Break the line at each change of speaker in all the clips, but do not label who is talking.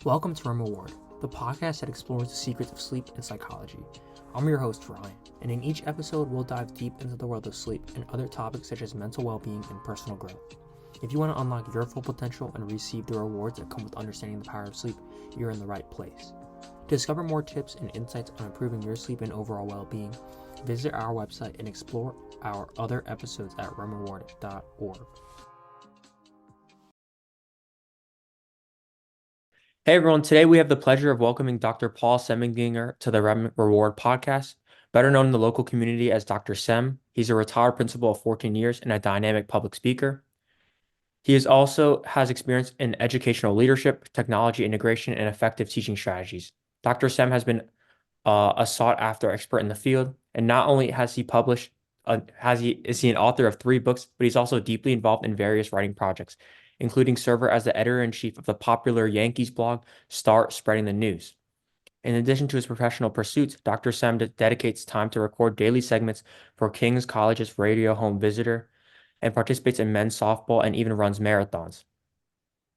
Welcome to REM Reward, the podcast that explores the secrets of sleep and psychology. I'm your host, Ryan, and in each episode, we'll dive deep into the world of sleep and other topics such as mental well-being and personal growth. If you want to unlock your full potential and receive the rewards that come with understanding the power of sleep, you're in the right place. To discover more tips and insights on improving your sleep and overall well-being, visit our website and explore our other episodes at remreward.org. Hey everyone, today we have the pleasure of welcoming Dr. Paul Semendinger to the REM Reward podcast. Better known in the local community as Dr. Sem, he's a retired principal of 14 years and a dynamic public speaker. He also has experience in educational leadership, technology integration, and effective teaching strategies. Dr. Sem has been a sought-after expert in the field, and not only has he published, is he an author of 3 books, but he's also deeply involved in various writing projects, including server as the editor-in-chief of the popular Yankees blog, Start Spreading the News. In addition to his professional pursuits, Dr. Sem dedicates time to record daily segments for King's College's radio home visitor and participates in men's softball and even runs marathons.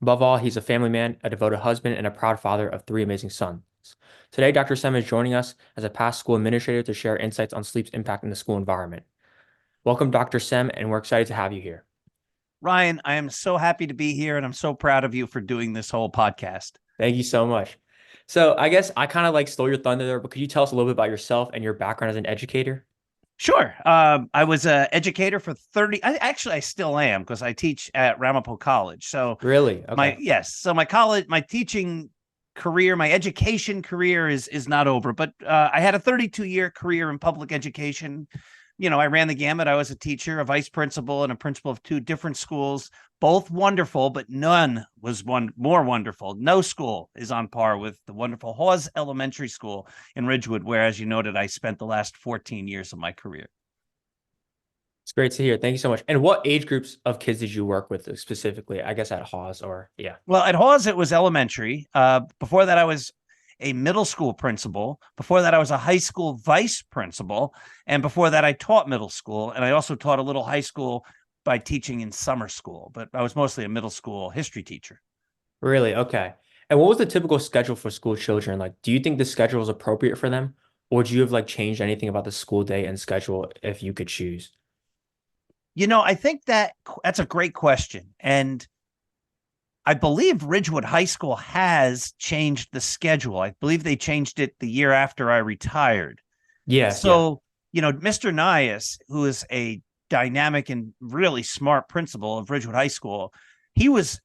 Above all, he's a family man, a devoted husband, and a proud father of 3 amazing sons. Today, Dr. Sem is joining us as a past school administrator to share insights on sleep's impact in the school environment. Welcome, Dr. Sem, and we're excited to have you here.
Ryan, I am so happy to be here, and I'm so proud of you for doing this whole podcast.
Thank you so much. So I guess I kind of stole your thunder there, but could you tell us a little bit about yourself and your background as an educator?
Sure. I was an educator for 30. I still am because I teach at Ramapo College. So
really, okay.
So my teaching career, my education career is not over, but I had a 32-year career in public education. I ran the gamut. I was a teacher, a vice principal, and a principal of 2 different schools, both wonderful, but none was more wonderful. No school is on par with the wonderful Hawes Elementary School in Ridgewood, where, as you noted, I spent the last 14 years of my career.
It's great to hear. Thank you so much. And what age groups of kids did you work with specifically, I guess, at Hawes or, yeah?
Well, at Hawes, it was elementary. Before that, I was a middle school principal. Before that, I was a high school vice principal. And before that, I taught middle school. And I also taught a little high school by teaching in summer school. But I was mostly a middle school history teacher.
Really? Okay. And what was the typical schedule for school children? Do you think the schedule was appropriate for them? Or would you have changed anything about the school day and schedule if you could choose?
I think that's a great question. And I believe Ridgewood High School has changed the schedule. I believe they changed it the year after I retired.
Yeah.
So, Mr. Nias, who is a dynamic and really smart principal of Ridgewood High School, he was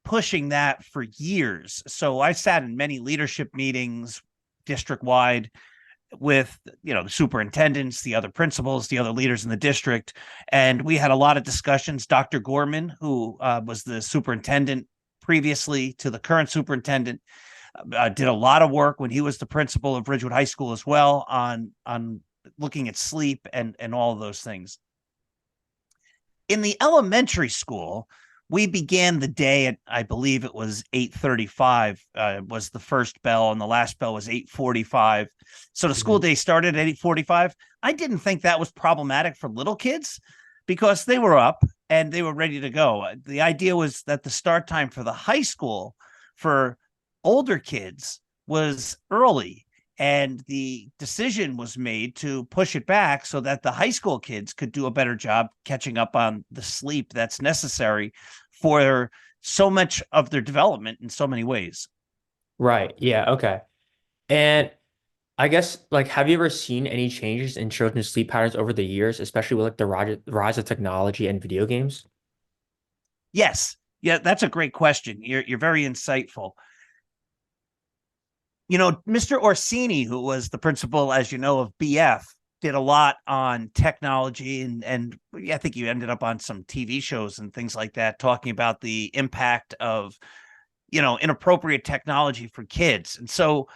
pushing that for years. So I sat in many leadership meetings district-wide with, the superintendents, the other principals, the other leaders in the district. And we had a lot of discussions. Dr. Gorman, who was the superintendent previously to the current superintendent, did a lot of work when he was the principal of Ridgewood High School as well on looking at sleep and all of those things. In the elementary school, we began the day at, I believe it was 8:35 was the first bell, and the last bell was 8:45. So the school day started at 8:45. I didn't think that was problematic for little kids because they were up and they were ready to go. The idea was that the start time for the high school for older kids was early, and the decision was made to push it back so that the high school kids could do a better job catching up on the sleep that's necessary for so much of their development in so many ways.
Right. Yeah. Okay. And I guess, have you ever seen any changes in children's sleep patterns over the years, especially with the rise of technology and video games?
Yes. Yeah, that's a great question. You're very insightful. Mr. Orsini, who was the principal, as you know, of BF, did a lot on technology. And I think you ended up on some TV shows and things like that, talking about the impact of, inappropriate technology for kids. And so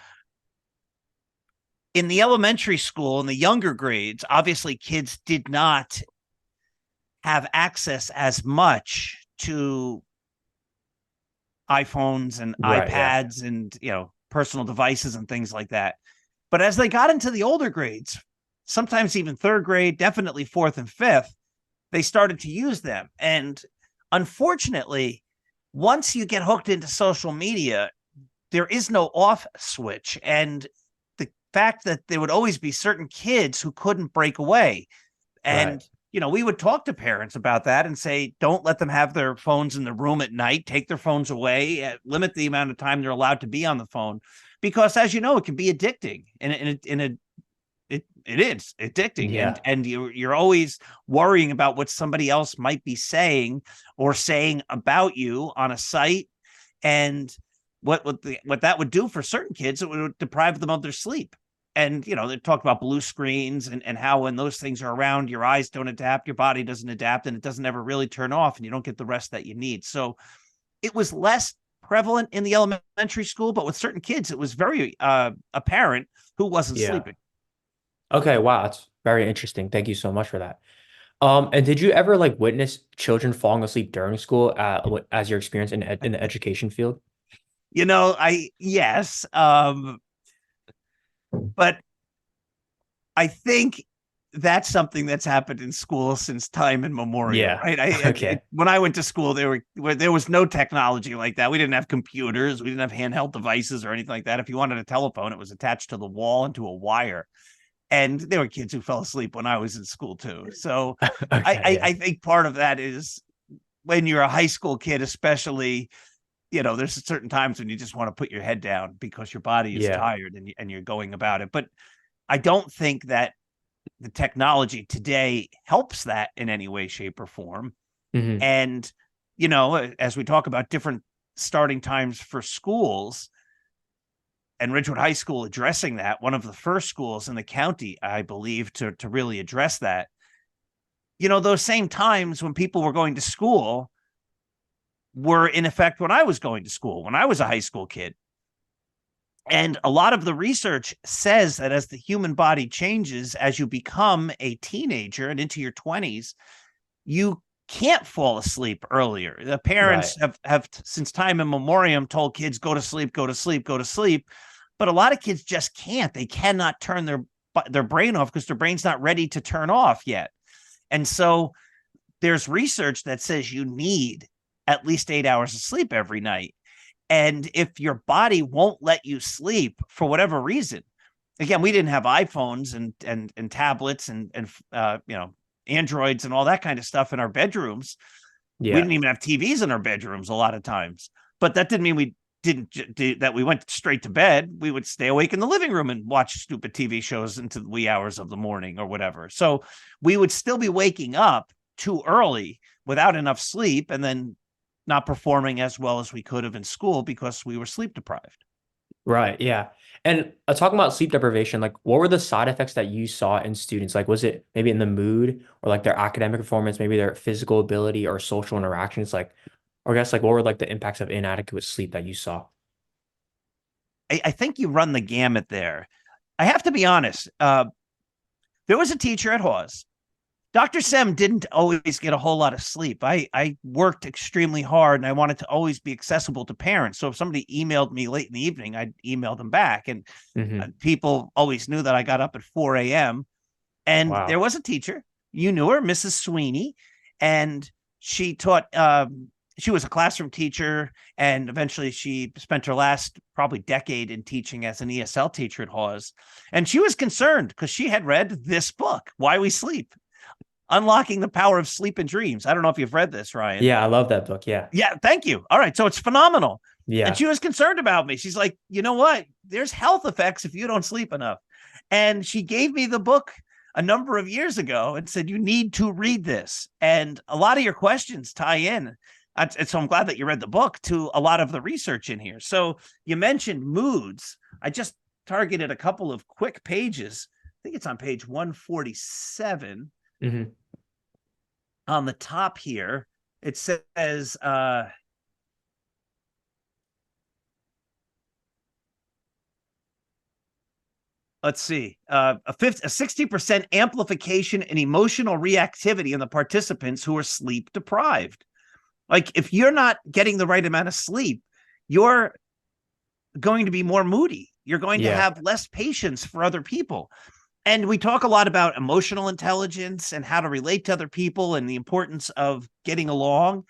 in the elementary school, in the younger grades, obviously kids did not have access as much to iPhones and iPads and, personal devices and things like that. But as they got into the older grades, sometimes even 3rd grade, definitely 4th and 5th, they started to use them. And unfortunately, once you get hooked into social media, there is no off switch. And the fact that there would always be certain kids who couldn't break away.
Right.
And, we would talk to parents about that and say, don't let them have their phones in the room at night, take their phones away, limit the amount of time they're allowed to be on the phone, because as you know, it can be addicting it is addicting.
Yeah.
And you're always worrying about what somebody else might be saying or saying about you on a site. And what that would do for certain kids, it would deprive them of their sleep. And, they talked about blue screens and how when those things are around, your eyes don't adapt, your body doesn't adapt, and it doesn't ever really turn off, and you don't get the rest that you need. So it was less prevalent in the elementary school, but with certain kids, it was very apparent who wasn't
Yeah.
sleeping.
Okay. Wow. That's very interesting. Thank you so much for that. And did you ever like witness children falling asleep during school, as your experience in the education field?
Yes. But I think that's something that's happened in school since time immemorial,
Yeah.
right?
Okay.
When I went to school, there was no technology like that. We didn't have computers, we didn't have handheld devices or anything like that. If you wanted a telephone, it was attached to the wall and to a wire. And there were kids who fell asleep when I was in school too. So
Okay. Yeah.
I think part of that is when you're a high school kid, especially, there's certain times when you just want to put your head down because your body is
Yeah.
tired and you're going about it. But I don't think that the technology today helps that in any way, shape, or form.
Hmm.
And, as we talk about different starting times for schools, and Ridgewood High School addressing that, one of the first schools in the county, I believe, to really address that, those same times when people were going to school were in effect when I was going to school, when I was a high school kid. And a lot of the research says that as the human body changes, as you become a teenager and into your 20s, you can't fall asleep earlier. The
Right.
parents have since time immemorial told kids, go to sleep, go to sleep, go to sleep. But a lot of kids just can't. They cannot turn their brain off because their brain's not ready to turn off yet. And so there's research that says you need at least 8 hours of sleep every night. And if your body won't let you sleep for whatever reason, again, we didn't have iPhones and tablets and Androids and all that kind of stuff in our bedrooms. We
Yeah.
didn't even have TVs in our bedrooms a lot of times. But that didn't mean we went straight to bed. We would stay awake in the living room and watch stupid TV shows into the wee hours of the morning or whatever. So we would still be waking up too early without enough sleep, and then not performing as well as we could have in school because we were sleep deprived.
Right. Yeah. And talking about sleep deprivation, like what were the side effects that you saw in students? Like, was it maybe in the mood or like their academic performance, maybe their physical ability or social interactions? Like, or I guess like what were like the impacts of inadequate sleep that you saw?
I think you run the gamut there. I have to be honest. There was a teacher at Hawes. Dr. Sem didn't always get a whole lot of sleep. I worked extremely hard and I wanted to always be accessible to parents. So if somebody emailed me late in the evening, I'd email them back. And
Hmm.
people always knew that I got up at 4 a.m. And there
Wow.
was a teacher, you knew her, Mrs. Sweeney, and she taught, she was a classroom teacher. And eventually she spent her last probably decade in teaching as an ESL teacher at Hawes. And she was concerned because she had read this book, Why We Sleep. Unlocking the Power of Sleep and Dreams. I don't know if you've read this, Ryan.
Yeah, I love that book. Yeah.
Yeah, thank you. All right, so it's phenomenal. And
Yeah.
she was concerned about me. She's like, you know what? There's health effects if you don't sleep enough. And she gave me the book a number of years ago and said, you need to read this. And a lot of your questions tie in. And so I'm glad that you read the book to a lot of the research in here. So you mentioned moods. I just targeted a couple of quick pages. I think it's on page 147.
Hmm.
On the top here, it says, let's see, a 60% amplification in emotional reactivity in the participants who are sleep deprived. Like if you're not getting the right amount of sleep, you're going to be more moody. You're going to
Yeah.
have less patience for other people. And we talk a lot about emotional intelligence and how to relate to other people and the importance of getting along.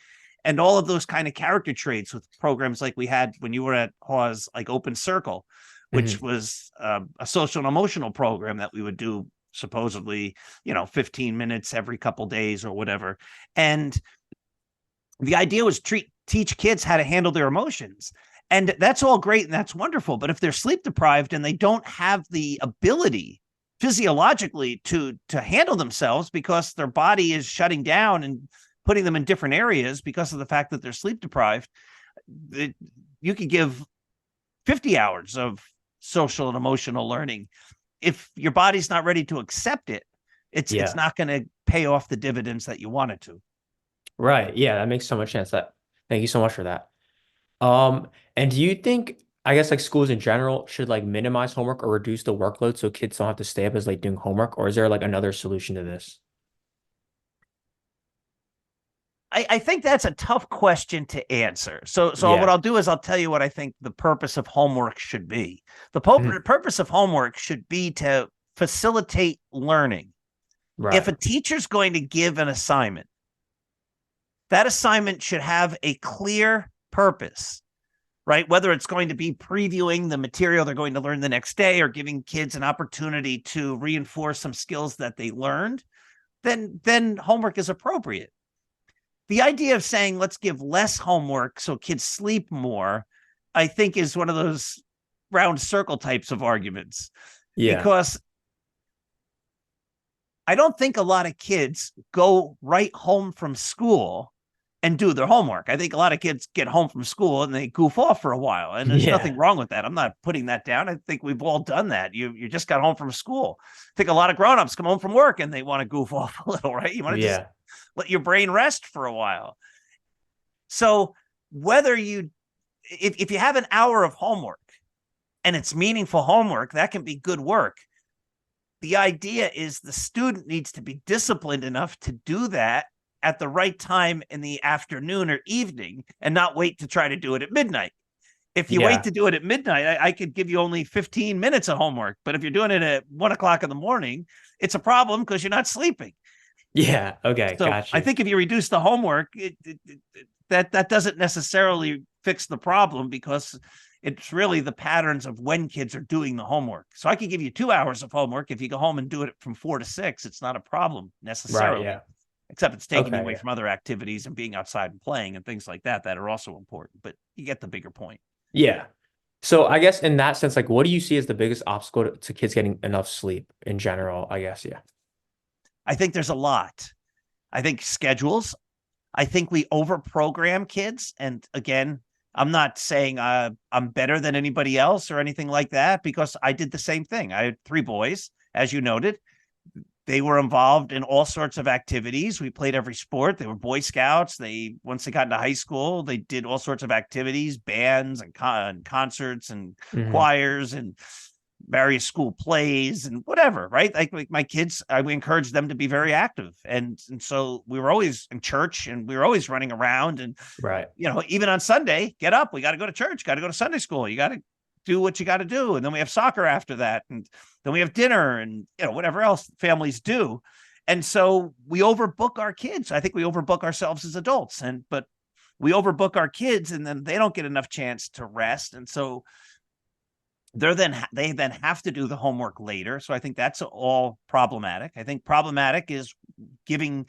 and all of those kind of character traits with programs like we had when you were at Hawes, like Open Circle, which
Hmm.
was a social and emotional program that we would do supposedly, 15 minutes every couple days or whatever. And the idea was teach kids how to handle their emotions. And that's all great and that's wonderful. But if they're sleep deprived and they don't have the ability physiologically to handle themselves because their body is shutting down and putting them in different areas because of the fact that they're sleep deprived, you could give 50 hours of social and emotional learning. If your body's not ready to accept it, it's
Yeah.
not going to pay off the dividends that you want it to.
Right. Yeah, that makes so much sense. Thank you so much for that. And do you think, I guess like schools in general should like minimize homework or reduce the workload so kids don't have to stay up as late doing homework, or is there like another solution to this?
I think that's a tough question to answer. So what
Yeah.
I'll do is I'll tell you what I think the purpose of homework should be. The
Mhm.
purpose of homework should be to facilitate learning. If
Right.
a teacher's going to give an assignment, that assignment should have a clear purpose, right? Whether it's going to be previewing the material they're going to learn the next day or giving kids an opportunity to reinforce some skills that they learned, then homework is appropriate. The idea of saying let's give less homework so kids sleep more, I think is one of those round circle types of arguments,
Yeah.
because I don't think a lot of kids go right home from school and do their homework. I think a lot of kids get home from school and they goof off for a while, and there's
Yeah.
nothing wrong with that. I'm not putting that down. I think we've all done that. You just got home from school. I think a lot of grown-ups come home from work and they want to goof off a little, right? You want to just
Yeah.
let your brain rest for a while. So whether you if you have an hour of homework and it's meaningful homework, that can be good work. The idea is the student needs to be disciplined enough to do that at the right time in the afternoon or evening and not wait to try to do it at midnight. If you wait
Yeah.
to do it at midnight, I could give you only 15 minutes of homework. But if you're doing it at 1 o'clock in the morning, it's a problem because you're not sleeping.
Yeah. Okay.
So
Got
I
you.
think if you reduce the homework, that doesn't necessarily fix the problem, because it's really the patterns of when kids are doing the homework. So I could give you 2 hours of homework. If you go home and do it from 4 to 6, it's not a problem
Right.
necessarily,
Yeah.
except it's taking you
Okay.
away
Yeah.
from other activities and being outside and playing and things like that are also important. But you get the bigger point.
Yeah. So I guess in that sense, like, what do you see as the biggest obstacle to kids getting enough sleep in general? I guess. Yeah.
I think there's a lot. I think schedules. I think we overprogram kids. And again, I'm not saying I'm better than anybody else or anything like that, because I did the same thing. I had 3 boys, as you noted. They were involved in all sorts of activities. We played every sport. They were Boy Scouts. Once they got into high school, they did all sorts of activities, bands and concerts and
Hmm.
choirs and various school plays and whatever, right? Like my kids, we encouraged them to be very active. And so we were always in church and we were always running around. And,
Right.
even on Sunday, get up, we got to go to church, got to go to Sunday school. You got to do what you got to do. And then we have soccer after that. And then we have dinner and, whatever else families do. And so we overbook our kids. I think we overbook ourselves as adults, but we overbook our kids and then they don't get enough chance to rest. And so they then have to do the homework later. So I think that's all problematic. I think problematic is giving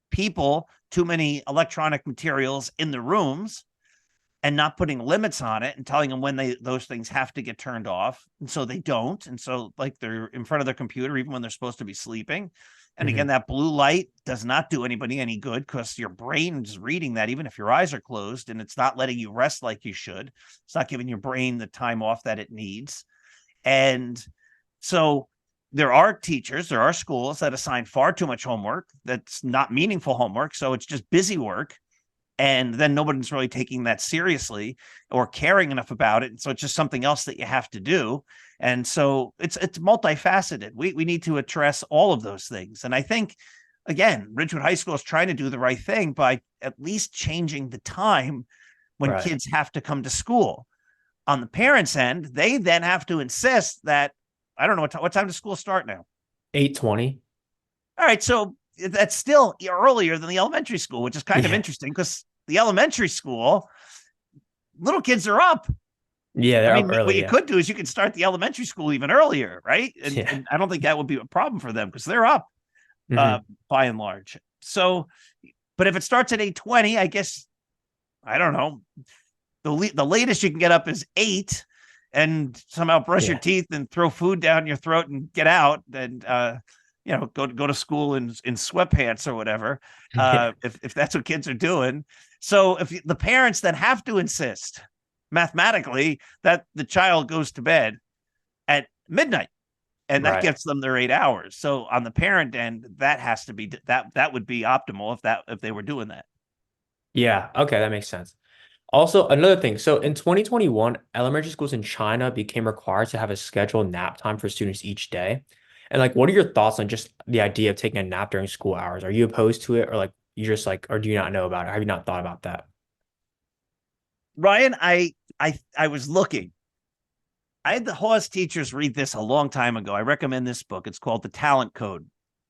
people too many electronic materials in the rooms and not putting limits on it and telling them when those things have to get turned off. And so they don't. And so like they're in front of their computer even when they're supposed to be sleeping. And again,
Hmm.
that blue light does not do anybody any good, because your brain is reading that even if your eyes are closed, and it's not letting you rest like you should. It's not giving your brain the time off that it needs. And so there are schools that assign far too much homework that's not meaningful homework. So it's just busy work. And then nobody's really taking that seriously or caring enough about it. And so it's just something else that you have to do. And so it's multifaceted. We need to address all of those things. And I think, again, Ridgewood High School is trying to do the right thing by at least changing the time when
Right.
kids have to come to school. On the parents' end, they then have to insist that, I don't know, what time does school start now?
8:20.
All right, so that's still earlier than the elementary school, which is kind of
Yeah.
interesting because the elementary school, little kids are up.
Yeah,
I
they're up
mean, what
early.
you
Yeah.
could do is you could start the elementary school even earlier, right? And,
Yeah.
and I don't think that would be a problem for them because they're up
Hmm.
by and large. So, but if it starts at 8:20, I guess, I don't know, the latest you can get up is 8 and somehow brush your
Yeah.
teeth and throw food down your throat and get out and go to school in sweatpants or whatever,
Yeah.
if that's what kids are doing. So if the parents then have to insist mathematically that the child goes to bed at midnight, and that
Right.
gets them their 8 hours. So on the parent end, that has to be that would be optimal if they were doing that.
Yeah. Okay, that makes sense. Also, another thing. So in 2021, elementary schools in China became required to have a scheduled nap time for students each day. And like, what are your thoughts on just the idea of taking a nap during school hours? Are you opposed to it, or like you just like, or do you not know about it? Have you not thought about that?
Ryan, I was looking. I had the Haas teachers read this a long time ago. I recommend this book. It's called The Talent Code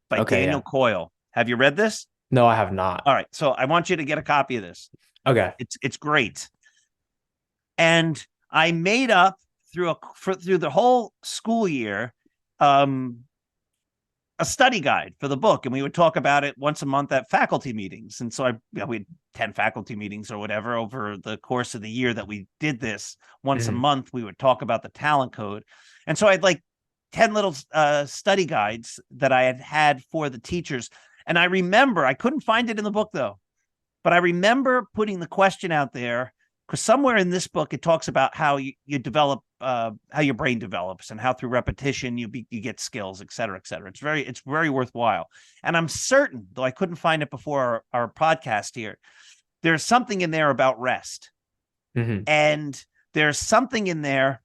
by
Okay,
Daniel
yeah.
Coyle. Have you read this?
No, I have not.
All right. So I want you to get a copy of this.
Okay.
It's great. And I made up through the whole school year um a study guide for the book, and we would talk about it once a month at faculty meetings. And so we had 10 faculty meetings or whatever over the course of the year that we did this. Once a
Hmm.
month, we would talk about the talent code. And so I had like 10 little study guides that I had for the teachers. And I remember, I couldn't find it in the book though, but I remember putting the question out there because somewhere in this book it talks about how you develop, how your brain develops, and how through repetition you get skills, et cetera, et cetera. It's very worthwhile. And I'm certain, though I couldn't find it before our podcast here, there's something in there about rest,
Hmm.
and there's something in there.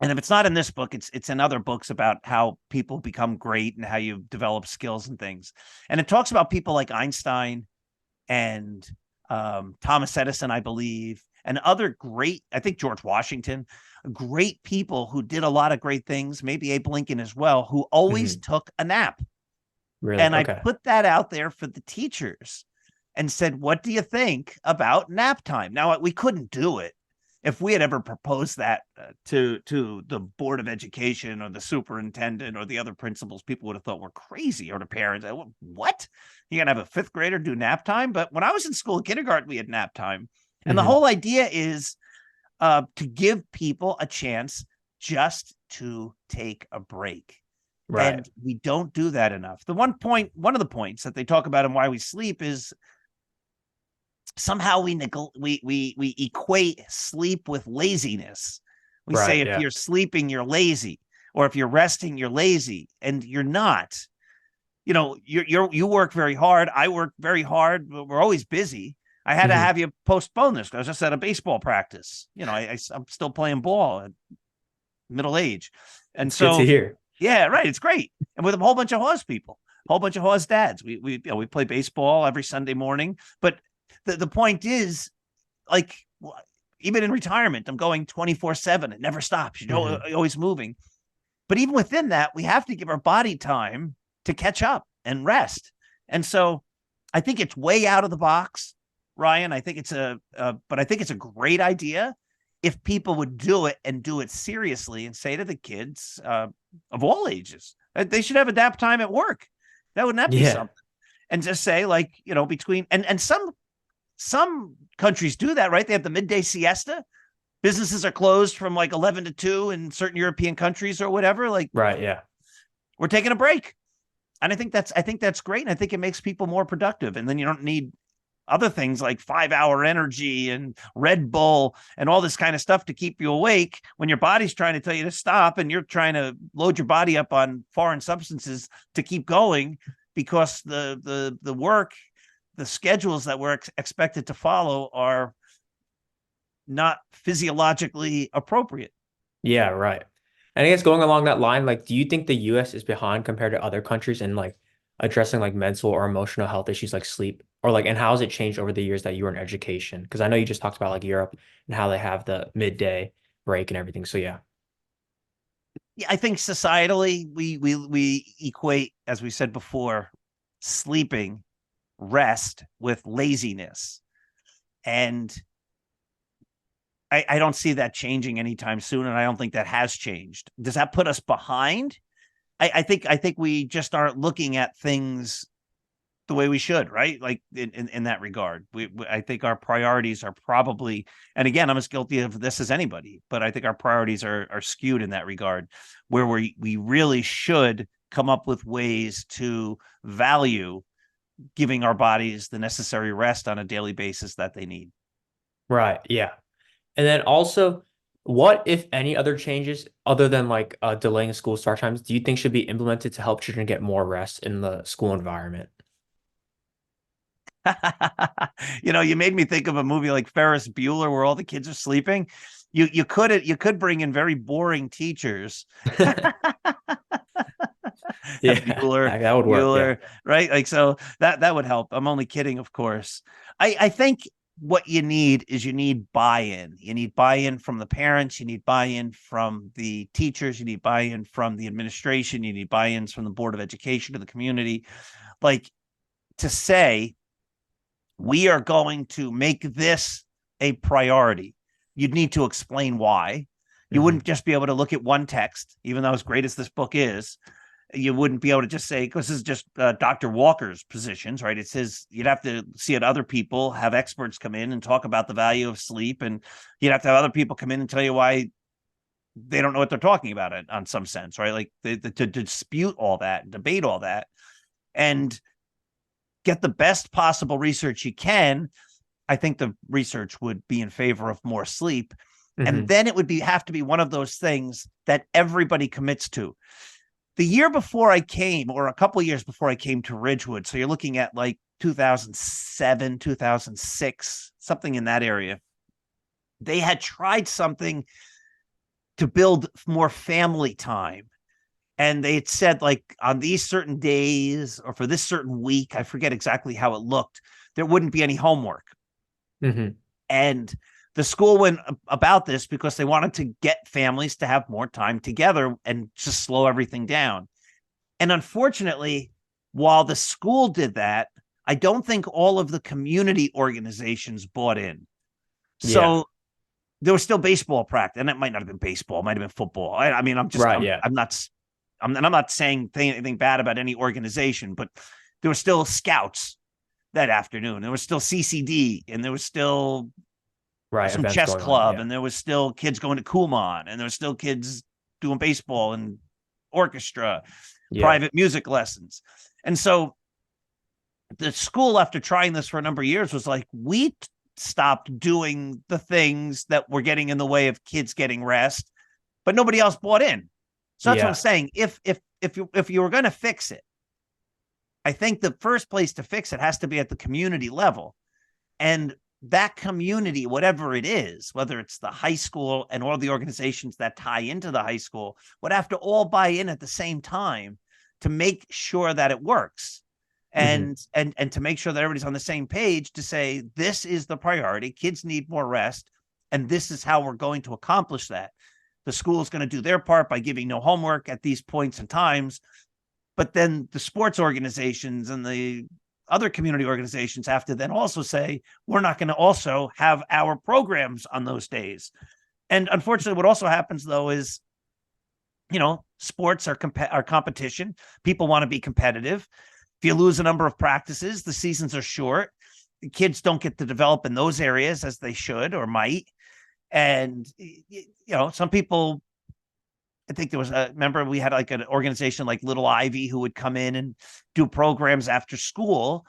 And if it's not in this book, it's in other books about how people become great and how you develop skills and things. And it talks about people like Einstein and Thomas Edison, I believe, and other great, I think George Washington, great people who did a lot of great things, maybe Abe Lincoln as well, who always
Hmm.
took a nap.
Really?
And I
Okay.
put that out there for the teachers and said, what do you think about nap time? Now, we couldn't do it. If we had ever proposed that to the Board of Education or the superintendent or the other principals, people would have thought we're crazy, or the parents. What? You're going to have a fifth grader do nap time? But when I was in school, kindergarten, we had nap time. And the
Hmm.
whole idea is to give people a chance just to take a break.
Right.
And we don't do that enough. One of the points that they talk about and why we sleep is somehow we equate sleep with laziness. We say
Right.
if
Yeah.
you're sleeping, you're lazy, or if you're resting, you're lazy, and you're not. You work very hard. I work very hard. We're always busy. I had to
Hmm.
have you postpone this because I was just at a baseball practice. I'm still playing ball at middle age, and
It's good to
so
hear.
yeah, right. It's great, and with a whole bunch of Hawes people, a whole bunch of Hawes dads. We play baseball every Sunday morning, but the point is, like, even in retirement, I'm going 24/7. It never stops.
Hmm.
You're always moving. But even within that, we have to give our body time to catch up and rest. And so I think it's way out of the box, Ryan. I think but I think it's a great idea if people would do it and do it seriously and say to the kids of all ages that they should have adapt time at work. That would not be
Yeah.
something. And just say, like, between, and some countries do that, right? They have the midday siesta. Businesses are closed from like 11 to 2 in certain European countries or whatever. Like,
Right. Yeah.
we're taking a break. And I think that's great. And I think it makes people more productive. And then you don't need other things like 5-hour energy and Red Bull and all this kind of stuff to keep you awake when your body's trying to tell you to stop, and you're trying to load your body up on foreign substances to keep going because the work, the schedules that we're expected to follow are not physiologically appropriate.
Yeah. Right. And I guess going along that line, like, do you think the US is behind compared to other countries in like addressing like mental or emotional health issues like sleep? Or like, and how has it changed over the years that you were in education? Because I know you just talked about like Europe and how they have the midday break and everything. So yeah.
Yeah, I think societally we equate, as we said before, sleeping, rest with laziness. And I don't see that changing anytime soon, and I don't think that has changed. Does that put us behind? I think we just aren't looking at things the way we should, right? Like in that regard, I think our priorities are probably, and again, I'm as guilty of this as anybody, but I think our priorities are skewed in that regard, where we really should come up with ways to value giving our bodies the necessary rest on a daily basis that they need.
Right. Yeah. And then also, what, if any, other changes other than like delaying school start times do you think should be implemented to help children get more rest in the school environment?
You made me think of a movie like Ferris Bueller where all the kids are sleeping. You could bring in very boring teachers.
Yeah,
Bueller,
that would work. Yeah.
Bueller, right? Like, so that would help. I'm only kidding, of course. I think what you need buy-in. You need buy-in from the parents. You need buy-in from the teachers. You need buy-in from the administration. You need buy-ins from the Board of Education to the community. Like, to say we are going to make this a priority, you'd need to explain why. You wouldn't just be able to look at one text, even though as great as this book is. You wouldn't be able to just say, because this is just Dr. Walker's positions, right? It's his, you'd have to see it other people, have experts come in and talk about the value of sleep. And you'd have to have other people come in and tell you why they don't know what they're talking about it on some sense, right? Like to dispute all that, debate all that, and get the best possible research you can. I think the research would be in favor of more sleep. And then it would have to be one of those things that everybody commits to. The year before I came, or a couple of years before I came to Ridgewood, so you're looking at like 2007, 2006, something in that area, they had tried something to build more family time. And they had said, like, on these certain days or for this certain week, I forget exactly how it looked, there wouldn't be any homework. And the school went about this because they wanted to get families to have more time together and just slow everything down. And unfortunately, while the school did that, I don't think all of the community organizations bought in. So there was still baseball practice, and it might not have been baseball, it might have been football. I mean, I'm not saying anything bad about any organization, but there were still scouts that afternoon. There was still CCD, and there was still some chess club, and there was still kids going to Kumon, and there was still kids doing baseball and orchestra, private music lessons. And so the school, after trying this for a number of years, was like, we stopped doing the things that were getting in the way of kids getting rest, but nobody else bought in. So that's what I'm saying. If you were going to fix it, I think the first place to fix it has to be at the community level. And that community, whatever it is, whether it's the high school and all the organizations that tie into the high school, would have to all buy in at the same time to make sure that it works. And to make sure that everybody's on the same page to say, this is the priority. Kids need more rest. And this is how we're going to accomplish that. The school is going to do their part by giving no homework at these points and times. But then the sports organizations and the other community organizations have to then also say, we're not going to also have our programs on those days. And unfortunately, what also happens, though, is, sports are competition. People want to be competitive. If you lose a number of practices, the seasons are short. The kids don't get to develop in those areas as they should or might. And, some people, I think there was remember we had like an organization like Little Ivy who would come in and do programs after school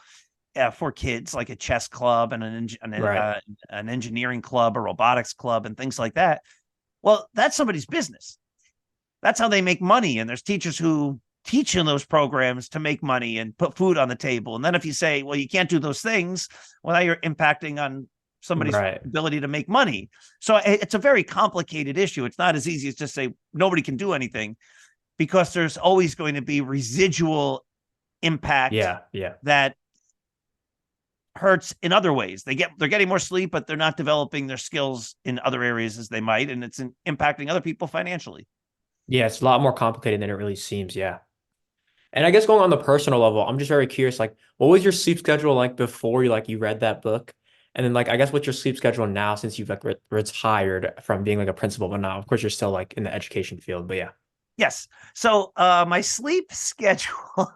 for kids, like a chess club and an engineering club, a robotics club, and things like that. Well, that's somebody's business. That's how they make money. And there's teachers who teach in those programs to make money and put food on the table. And then if you say, well, you can't do those things, well, now you're impacting on somebody's ability to make money. So it's a very complicated issue. It's not as easy as just say nobody can do anything, because there's always going to be residual impact that hurts in other ways. They're getting more sleep, but they're not developing their skills in other areas as they might, and it's impacting other people financially.
Yeah, it's a lot more complicated than it really seems. Yeah. And I guess going on the personal level, I'm just very curious, like, what was your sleep schedule like before you read that book? And then like I guess what's your sleep schedule now since you've like retired from being like a principal, but now of course you're still like in the education field. But yeah.
Yes. So my sleep schedule,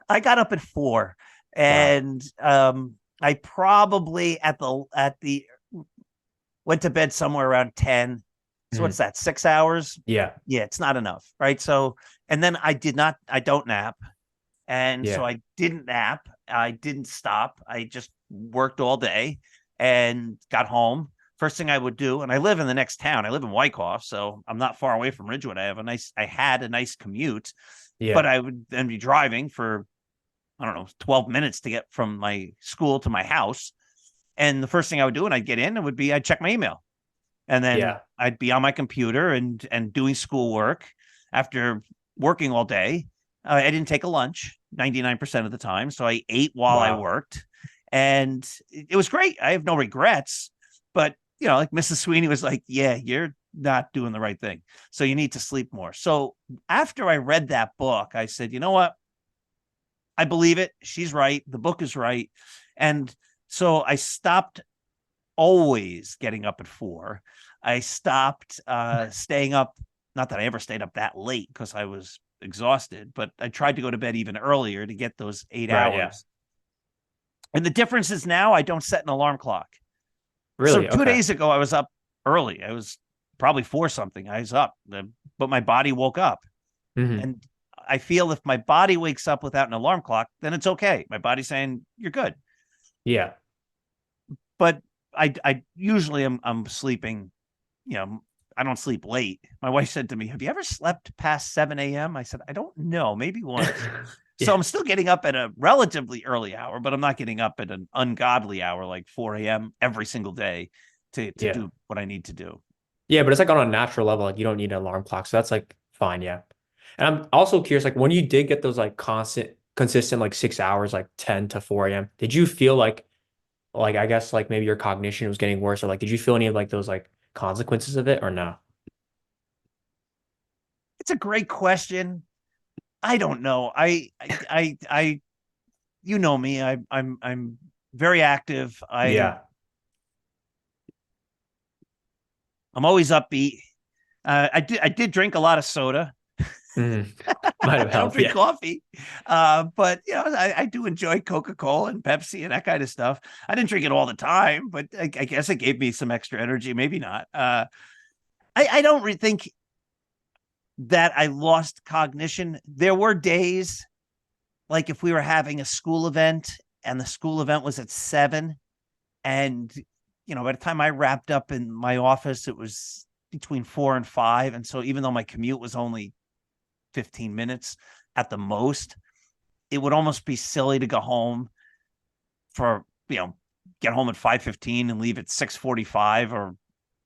I got up at 4,
Wow.
and I probably at the went to bed somewhere around 10. So what's
Mhm.
that? 6 hours?
Yeah.
Yeah, it's not enough, right? So, and then I don't nap. And so
Yeah.
I didn't nap. I didn't stop. I just worked all day and got home. First thing I would do, and I live in the next town. I live in Wyckoff, so I'm not far away from Ridgewood. I had a nice commute, but
Yeah.
I would then be driving for, I don't know, 12 minutes to get from my school to my house. And the first thing I would do when I'd get in, it would be I'd check my email, and then
Yeah.
I'd be on my computer and doing schoolwork after working all day. I didn't take a lunch 99% of the time, so I ate while I
Wow.
worked, and it was great. I have no regrets, but like Mrs. Sweeney was like, "Yeah, you're not doing the right thing, so you need to sleep more." So after I read that book, I said, "You know what? I believe it. She's right. The book is right," and so I stopped always getting up at 4. I stopped staying up. Not that I ever stayed up that late because I was exhausted, but I tried to go to bed even earlier to get those eight
Right. Yeah.
hours. And the difference is now I don't set an alarm clock. So
Really?
two
Okay.
days ago, I was up early. I was probably 4 something. I was up, but my body woke up.
Hmm.
And I feel if my body wakes up without an alarm clock, then it's okay. My body's saying you're good.
Yeah.
But I usually I'm sleeping, you know, I don't sleep late. My wife said to me, "Have you ever slept past 7 a.m.?" I said, "I don't know, maybe once." So
Yeah.
I'm still getting up at a relatively early hour, but I'm not getting up at an ungodly hour like 4 a.m. every single day to
Yeah.
do what I need to do.
Yeah, but it's like on a natural level, like you don't need an alarm clock. So that's like fine, yeah. And I'm also curious, like when you did get those like consistent like 6 hours, like 10 to 4 a.m., did you feel like I guess like maybe your cognition was getting worse or like did you feel any of like those like consequences of it or no?
It's a great question. I don't know. You know me. I'm very active.
Yeah.
I'm always upbeat. I did drink a lot of soda.
Mhm. Might have
I don't
helped.
drink
Yeah.
coffee, but I do enjoy Coca-Cola and Pepsi and that kind of stuff. I didn't drink it all the time, but I guess it gave me some extra energy. Maybe not. I don't think that I lost cognition. There were days like if we were having a school event and the school event was at 7, and by the time I wrapped up in my office, it was between 4 and 5, and so even though my commute was only 15 minutes at the most, it would almost be silly to go home for, get home at 5:15 and leave at 6:45 or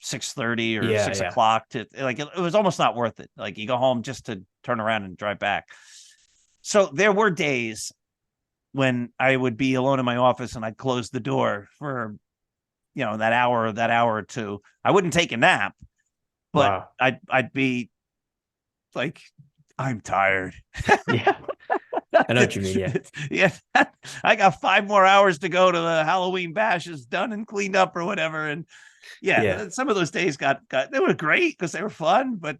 6:30 or
Yeah,
six
yeah.
o'clock to like it was almost not worth it. Like you go home just to turn around and drive back. So there were days when I would be alone in my office and I'd close the door for, that hour or two. I wouldn't take a nap, but
Wow.
I'd be like, I'm tired.
Yeah. I know what you mean. Yeah.
Yeah, I got 5 more hours to go to the Halloween bash is done and cleaned up or whatever. And
Yeah.
yeah, some of those days got they were great because they were fun, but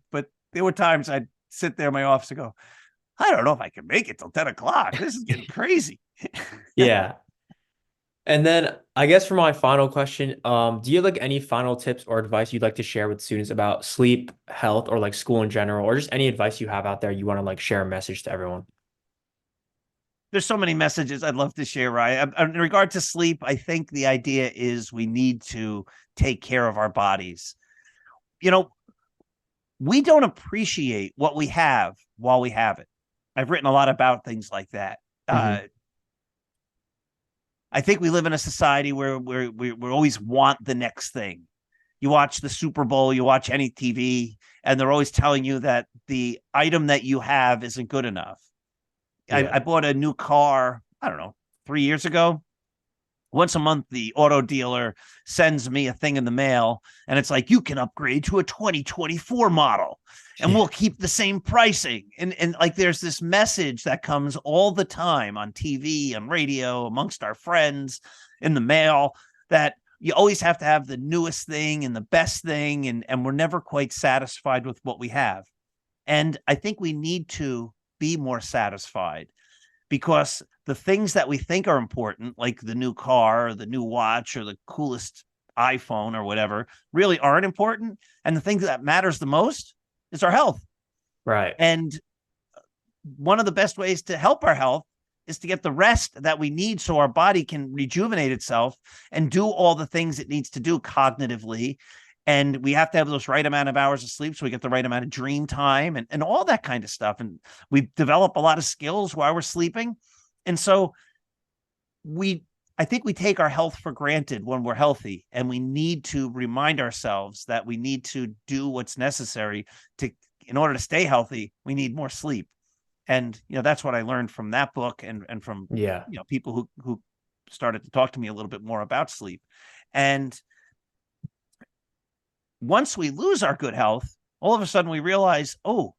there were times I'd sit there in my office and go, I don't know if I can make it till 10 o'clock. This is getting crazy.
Yeah. And then I guess for my final question, do you have like any final tips or advice you'd like to share with students about sleep, health, or like school in general, or just any advice you have out there you want to like share a message to everyone?
There's so many messages I'd love to share, Ryan. In regard to sleep, I think the idea is we need to take care of our bodies. You know, we don't appreciate what we have while we have it. I've written a lot about things like that.
Hmm.
I think we live in a society where we always want the next thing. You watch the Super Bowl, you watch any TV, and they're always telling you that the item that you have isn't good enough. I
Yeah.
bought a new car, I don't know, 3 years ago. Once a month, the auto dealer sends me a thing in the mail, and it's like, you can upgrade to a 2024 model and
Yeah.
we'll keep the same pricing. And like, there's this message that comes all the time on TV, on radio, amongst our friends, in the mail. that you always have to have the newest thing and the best thing, and we're never quite satisfied with what we have. And I think we need to be more satisfied, because the things that we think are important, like the new car or the new watch or the coolest iPhone or whatever, really aren't important. And the thing that matters the most is our health.
Right.
And one of the best ways to help our health is to get the rest that we need so our body can rejuvenate itself and do all the things it needs to do cognitively. And we have to have those right amount of hours of sleep so we get the right amount of dream time and all that kind of stuff. And we develop a lot of skills while we're sleeping. And so I think we take our health for granted when we're healthy, and we need to remind ourselves that we need to do what's necessary in order to stay healthy. We need more sleep. And, that's what I learned from that book and from,
Yeah.
People who started to talk to me a little bit more about sleep. And once we lose our good health, all of a sudden we realize, oh,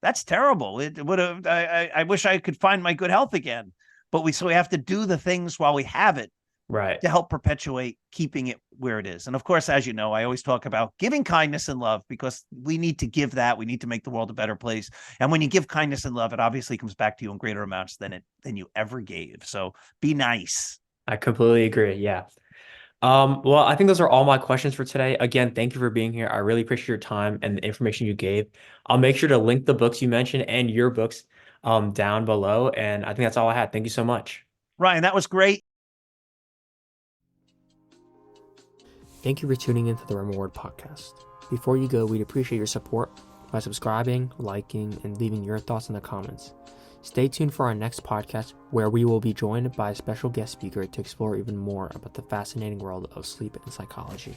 that's terrible. It would have, I wish I could find my good health again. But we have to do the things while we have it,
Right.
to help perpetuate keeping it where it is. And of course, as you know, I always talk about giving kindness and love, because we need to give that. We need to make the world a better place. And when you give kindness and love, it obviously comes back to you in greater amounts than you ever gave. So be nice.
I completely agree. Yeah. Well, I think those are all my questions for today. Again, thank you for being here. I really appreciate your time and the information you gave. I'll make sure to link the books you mentioned and your books down below. And I think that's all I had. Thank you so much.
Ryan, that was great.
Thank you for tuning into the REM Reward podcast. Before you go, we'd appreciate your support by subscribing, liking, and leaving your thoughts in the comments. Stay tuned for our next podcast, where we will be joined by a special guest speaker to explore even more about the fascinating world of sleep and psychology.